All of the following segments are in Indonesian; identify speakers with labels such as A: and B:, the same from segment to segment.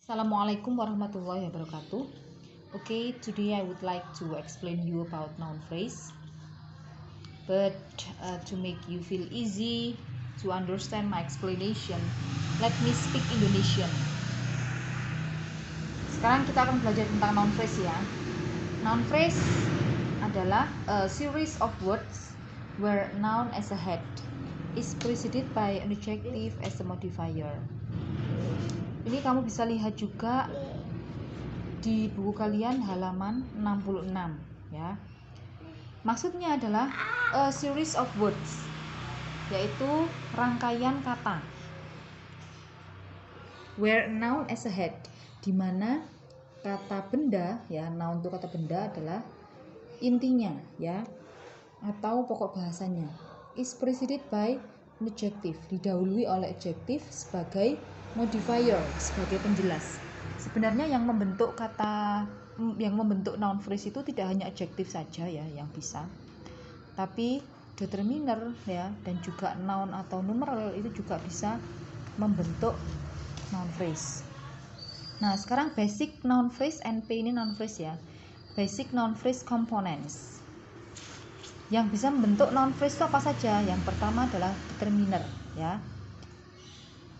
A: Assalamualaikum warahmatullahi wabarakatuh. Okay, today I would like to explain you about noun phrase. But to make you feel easy to understand my explanation, let me speak Indonesian. Sekarang kita akan belajar tentang noun phrase ya. Noun phrase adalah a series of words where noun as a head is preceded by an adjective as a modifier. Ini kamu bisa lihat juga di buku kalian halaman 66 ya. Maksudnya adalah a series of words, yaitu rangkaian kata. Where noun as a head, di mana kata benda ya, noun itu kata benda adalah intinya ya, atau pokok bahasanya is preceded by an adjective, didahului oleh adjective sebagai modifier, sebagai penjelas. Sebenarnya yang membentuk noun phrase itu tidak hanya adjektif saja ya yang bisa, tapi determiner ya, dan juga noun atau numeral itu juga bisa membentuk noun phrase. Nah, sekarang basic noun phrase, NP ini noun phrase ya. Basic noun phrase components. Yang bisa membentuk noun phrase itu apa saja? Yang pertama adalah determiner ya.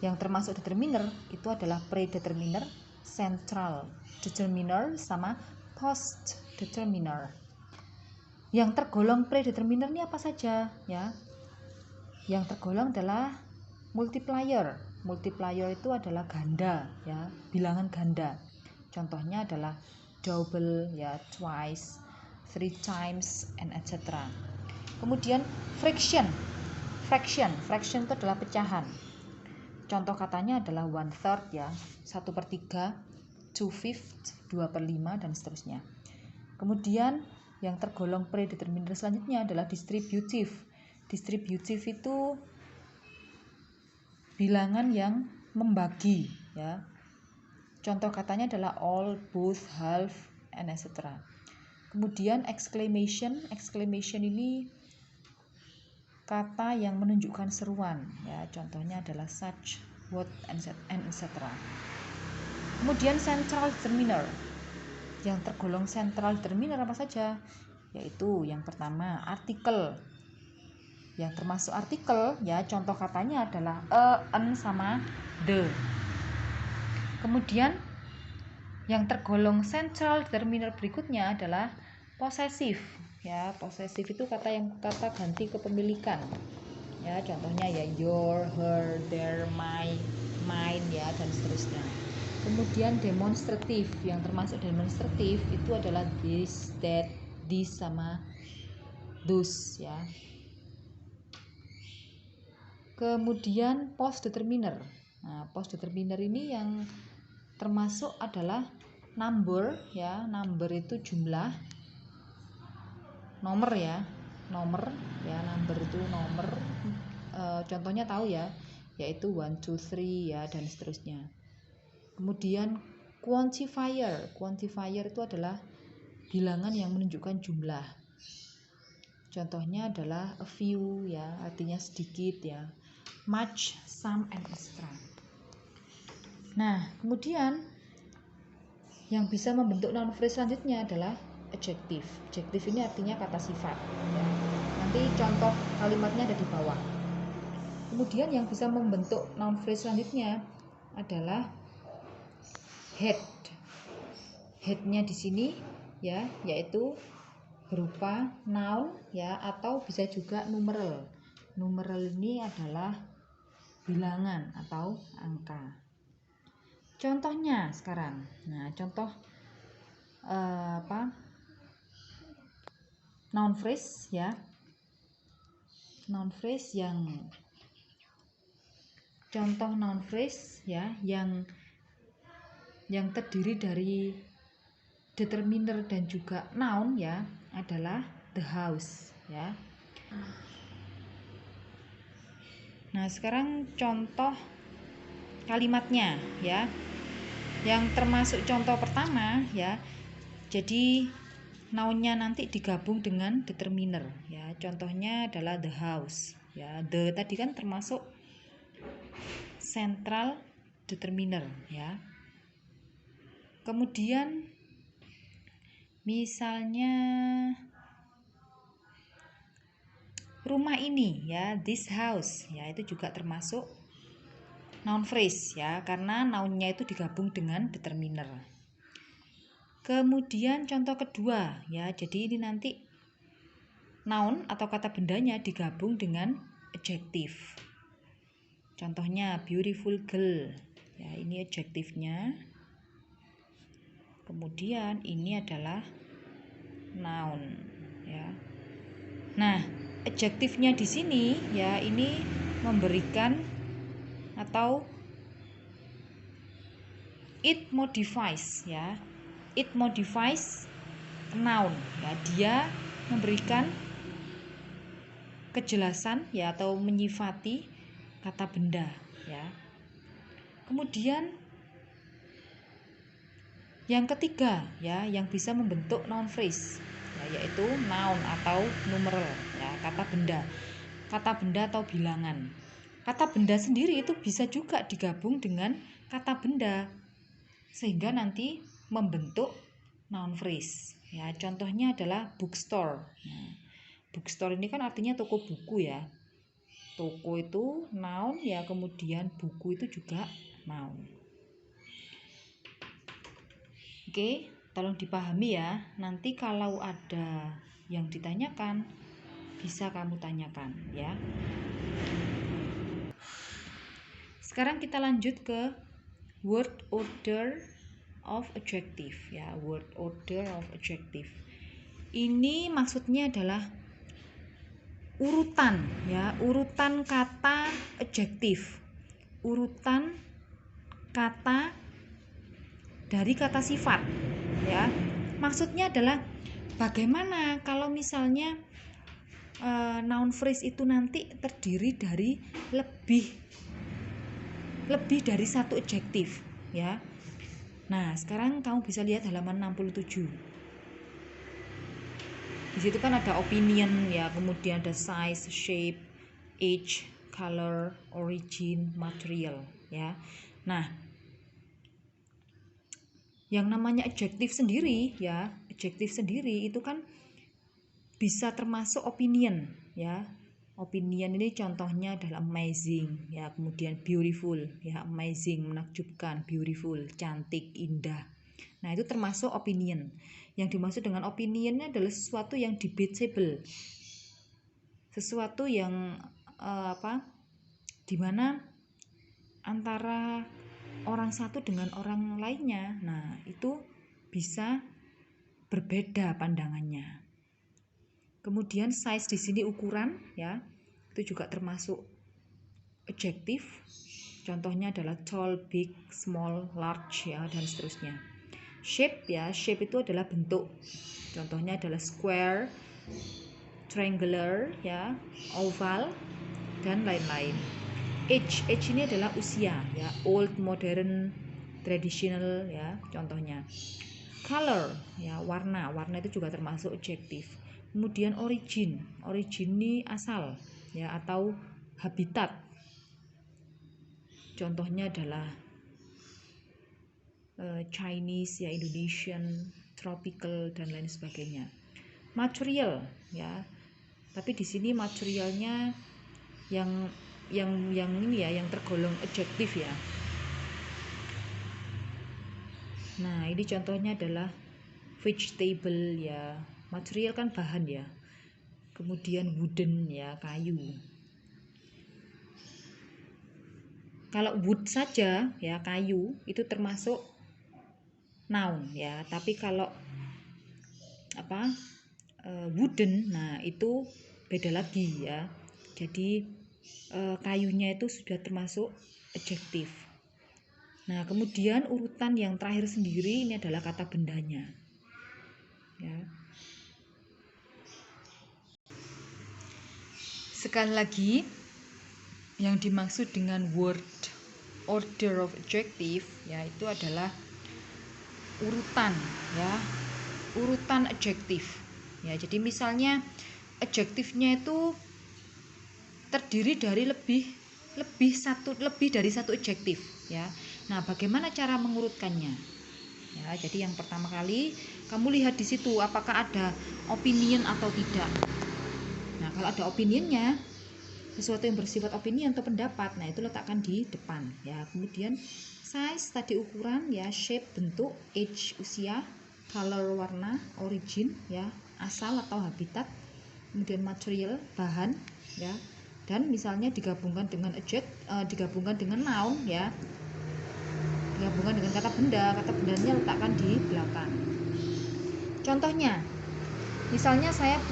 A: Yang termasuk determiner itu adalah predeterminer, central determiner, sama post determiner. Yang tergolong predeterminer ini apa saja ya? Yang tergolong adalah multiplier. Multiplier itu adalah ganda ya, bilangan ganda. Contohnya adalah double ya, twice, 3 times, and etc. Kemudian fraction itu adalah pecahan. Contoh katanya adalah 1/3 ya, 1/3, 2/5, 2/5, dan seterusnya. Kemudian yang tergolong predeterminer selanjutnya adalah distributive. Distributive itu bilangan yang membagi ya. Contoh katanya adalah all, both, half, and etc. Kemudian exclamation ini kata yang menunjukkan seruan ya, contohnya adalah such, what, and etc. Kemudian central determiner. Yang tergolong central determiner apa saja? Yaitu yang pertama artikel. Yang termasuk artikel ya, contoh katanya adalah a, an, sama the. Kemudian yang tergolong central determiner berikutnya adalah possessive ya. Possessive itu kata ganti kepemilikan ya, contohnya ya your, her, their, my, mine ya, dan seterusnya. Kemudian demonstrative, yang termasuk demonstrative itu adalah this, that, this, sama those ya. Kemudian post determiner. Nah, post determiner ini yang termasuk adalah number ya. Number itu jumlah, nomor ya, number itu nomor. Contohnya tahu ya, yaitu 1, 2, 3 ya, dan seterusnya. Kemudian quantifier itu adalah bilangan yang menunjukkan jumlah. Contohnya adalah a few ya, artinya sedikit ya, much, some, and extra. Nah, kemudian yang bisa membentuk noun phrase selanjutnya adalah adjective. Adjective ini artinya kata sifat ya. Nanti contoh kalimatnya ada di bawah. Kemudian yang bisa membentuk noun phrase selanjutnya adalah head. Headnya di sini ya, yaitu berupa noun ya, atau bisa juga numeral. Numeral ini adalah bilangan atau angka. Contohnya sekarang. Nah, contoh noun phrase ya. Noun phrase contoh noun phrase ya yang terdiri dari determiner dan juga noun ya adalah the house ya. Nah, sekarang contoh kalimatnya ya. Yang termasuk contoh pertama ya. Jadi nounnya nanti digabung dengan determiner ya. Contohnya adalah the house ya. The tadi kan termasuk central determiner ya. Kemudian misalnya rumah ini ya, this house ya, itu juga termasuk noun phrase ya, karena nounnya itu digabung dengan determiner. Kemudian contoh kedua ya, jadi ini nanti noun atau kata bendanya digabung dengan adjective. Contohnya beautiful girl ya, ini adjektifnya. Kemudian ini adalah noun ya. Nah, adjektifnya di sini ya, ini memberikan atau it modifies ya. It modifies noun ya, dia memberikan kejelasan ya atau menyifati kata benda ya. Kemudian yang ketiga ya, yang bisa membentuk noun phrase ya, yaitu noun atau numeral ya, kata benda atau bilangan. Kata benda sendiri itu bisa juga digabung dengan kata benda sehingga nanti membentuk noun phrase ya. Contohnya adalah bookstore. Nah, bookstore ini kan artinya toko buku ya. Toko itu noun ya, kemudian buku itu juga noun. Oke, tolong dipahami ya. Nanti kalau ada yang ditanyakan, bisa kamu tanyakan ya. Sekarang kita lanjut ke word order of adjective ya, word order of adjective. Ini maksudnya adalah urutan ya, urutan kata adjektif. Urutan kata dari kata sifat ya. Maksudnya adalah bagaimana kalau misalnya noun phrase itu nanti terdiri dari lebih dari satu adjektif ya. Nah, sekarang kamu bisa lihat halaman 67. Di situ kan ada opinion ya, kemudian ada size, shape, age, color, origin, material ya. Nah, yang namanya adjektif sendiri ya, adjektif sendiri itu kan bisa termasuk opinion ya. Opinion ini contohnya adalah amazing ya, kemudian beautiful ya, amazing menakjubkan, beautiful cantik, indah. Nah, itu termasuk opinion. Yang dimaksud dengan opinion adalah sesuatu yang debatable, sesuatu yang dimana antara orang satu dengan orang lainnya, nah itu bisa berbeda pandangannya. Kemudian size di sini ukuran ya, itu juga termasuk adjektif. Contohnya adalah tall, big, small, large ya, dan seterusnya. Shape ya, shape itu adalah bentuk. Contohnya adalah square, triangular ya, oval, dan lain-lain. Age ini adalah usia ya, old, modern, traditional ya, contohnya. Color ya, warna itu juga termasuk adjektif. Kemudian origin ini asal ya atau habitat. Contohnya adalah Chinese ya, Indonesian, tropical, dan lain sebagainya. Material ya, tapi di sini materialnya yang ini ya, yang tergolong adjektif ya. Nah, ini contohnya adalah vegetable ya, material kan bahan ya. Kemudian wooden ya, kayu. Kalau wood saja ya, kayu, itu termasuk noun ya. Tapi kalau wooden, nah itu beda lagi ya. Jadi kayunya itu sudah termasuk adjektif. Nah, kemudian urutan yang terakhir sendiri ini adalah kata bendanya ya. Sekali lagi, yang dimaksud dengan word order of adjective ya, itu adalah urutan ya, urutan adjektif ya. Jadi misalnya adjektifnya itu terdiri dari lebih dari satu adjektif ya. Nah, bagaimana cara mengurutkannya? ya. Jadi yang pertama kali kamu lihat di situ apakah ada opinion atau tidak. Nah, kalau ada opinionnya, sesuatu yang bersifat opinion atau pendapat, nah itu letakkan di depan ya. Kemudian size tadi ukuran ya, shape bentuk, age usia, color warna, origin ya, asal atau habitat, kemudian material bahan ya, dan misalnya digabungkan dengan digabungkan dengan noun ya, digabungkan dengan kata bendanya letakkan di belakang. Contohnya, misalnya saya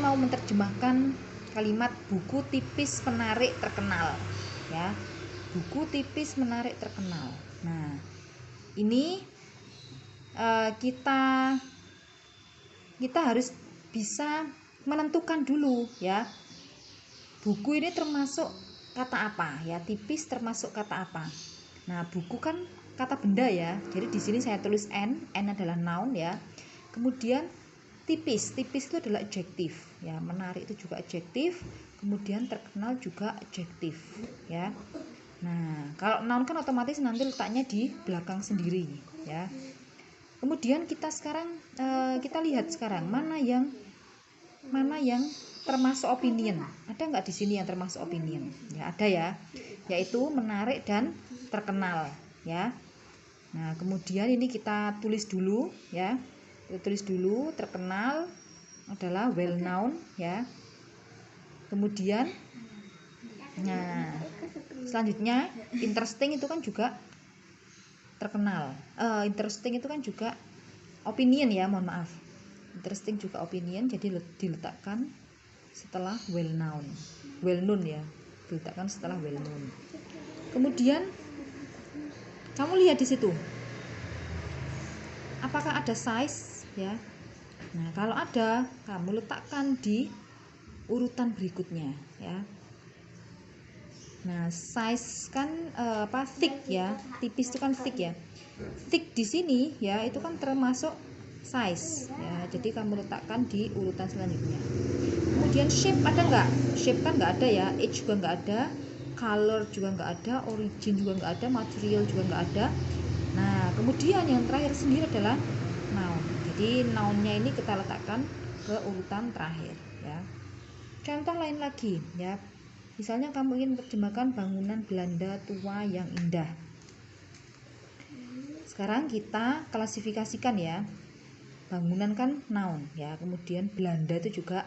A: mau menerjemahkan kalimat buku tipis menarik terkenal ya, buku tipis menarik terkenal. Nah, ini kita harus bisa menentukan dulu ya, buku ini termasuk kata apa ya, tipis termasuk kata apa. Nah, buku kan kata benda ya, jadi di sini saya tulis n adalah noun ya. Kemudian tipis itu adalah adjektif ya, menarik itu juga adjektif, kemudian terkenal juga adjektif ya. Nah, kalau noun kan otomatis nanti letaknya di belakang sendiri ya. Kemudian kita lihat sekarang mana yang termasuk opinion. Ada nggak di sini yang termasuk opinion? Ya ada ya, yaitu menarik dan terkenal ya. Nah, kemudian ini kita tulis dulu ya. Kita tulis dulu, terkenal adalah well known ya. Kemudian nah, selanjutnya interesting itu kan juga terkenal. Interesting itu kan juga opinion ya, mohon maaf. Interesting juga opinion, jadi diletakkan setelah well known. Well known ya, diletakkan setelah well known. Kemudian kamu lihat di situ apakah ada size ya. Nah, kalau ada, kamu letakkan di urutan berikutnya ya. Nah, size kan thick ya, tipis itu kan thick ya. Thick di sini ya, itu kan termasuk size ya. Jadi kamu letakkan di urutan selanjutnya. Kemudian shape ada nggak? Shape kan nggak ada ya, age juga nggak ada, color juga nggak ada, origin juga nggak ada, material juga nggak ada. Nah, kemudian yang terakhir sendiri adalah noun. Jadi nounnya ini kita letakkan ke urutan terakhir ya. Contoh lain lagi ya, misalnya kamu ingin menerjemahkan bangunan Belanda tua yang indah. Sekarang kita klasifikasikan ya, bangunan kan noun ya, kemudian Belanda itu juga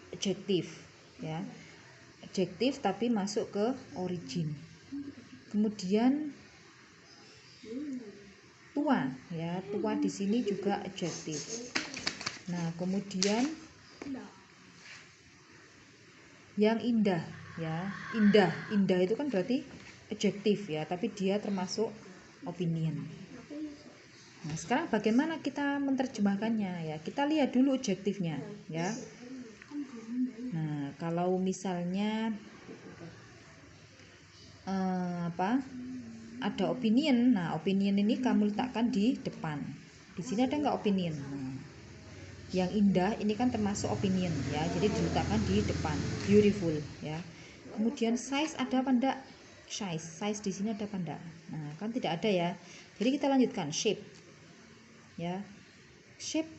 A: adjektif ya, adjektif tapi masuk ke origin. Kemudian tua ya, tua di sini juga adjektif. Nah, kemudian yang indah ya, indah itu kan berarti adjektif ya, tapi dia termasuk opinion. Nah, sekarang bagaimana kita menerjemahkannya ya, kita lihat dulu adjektifnya ya. Nah, kalau misalnya ada opinion, nah opinion ini kamu letakkan di depan. Di sini ada nggak opinion? Nah, yang indah ini kan termasuk opinion ya, jadi diletakkan di depan. Beautiful ya. Kemudian size ada apa enggak? Size di sini ada apa enggak? Nah, kan tidak ada ya. Jadi kita lanjutkan shape ya. Shape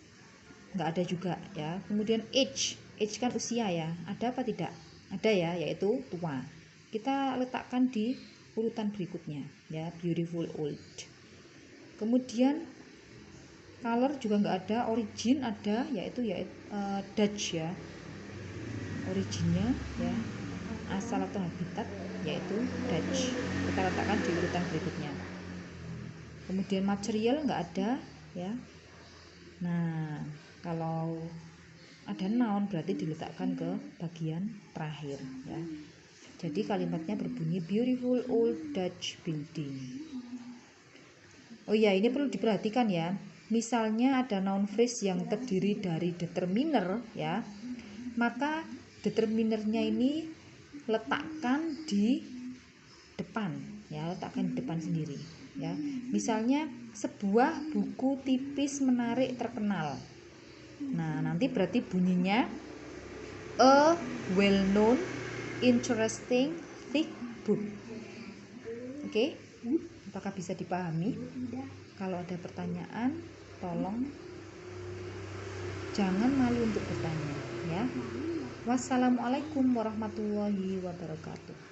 A: nggak ada juga ya. Kemudian age kan usia ya, ada apa tidak? Ada ya, yaitu tua. Kita letakkan di urutan berikutnya ya, beautiful old. Kemudian color juga nggak ada, origin ada, yaitu Dutch ya, originnya ya, asal atau habitat yaitu Dutch, kita letakkan di urutan berikutnya. Kemudian material nggak ada ya. Nah, kalau ada noun berarti diletakkan ke bagian terakhir ya. Jadi kalimatnya berbunyi beautiful old Dutch building. Oh ya, ini perlu diperhatikan ya. Misalnya ada noun phrase yang terdiri dari determiner ya, maka determinernya ini letakkan di depan ya, letakkan di depan sendiri ya. Misalnya sebuah buku tipis menarik terkenal. Nah, nanti berarti bunyinya a well known interesting thick book. Oke? Apakah bisa dipahami? Kalau ada pertanyaan, tolong jangan malu untuk bertanya ya. Wassalamualaikum warahmatullahi wabarakatuh.